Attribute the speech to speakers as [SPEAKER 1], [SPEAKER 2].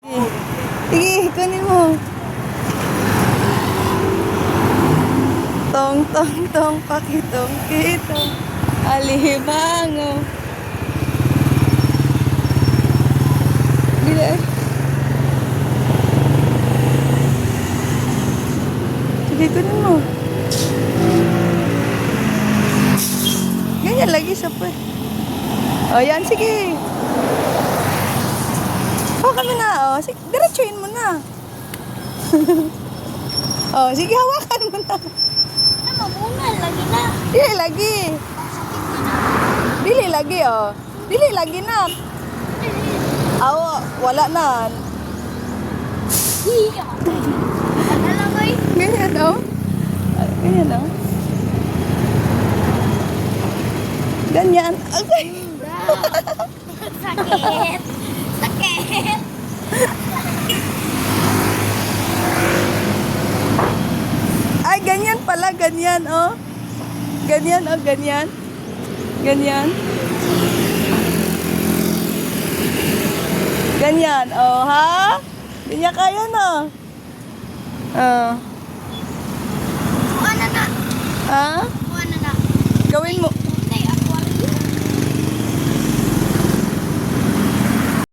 [SPEAKER 1] Sige, kunin mo. Tong, tong, tong, pakitong, kitong. Alihibango. Bila. Sige, kunin mo. Ganyan lagi sa pa. O, yan, sige. O, kami na, o. Sige, diretsuin mo na. O, sige, hawakan mo na.
[SPEAKER 2] Mamungal lagi na.
[SPEAKER 1] Dili lagi. Dili lagi, o. Dili lagi na. Aw, wala na.
[SPEAKER 2] Hiya. Ano lang ay?
[SPEAKER 1] Ganyan, o. Ganyan, o. Ganyan. Okay.
[SPEAKER 2] Sakit. Sakit.
[SPEAKER 1] Ay, ganyan pala, ganyan, oh. Ganyan, oh, ganyan. Ganyan. Ganyan, oh, ha? Ganyan kaya, no? Oh.
[SPEAKER 2] Ano na?
[SPEAKER 1] Ha?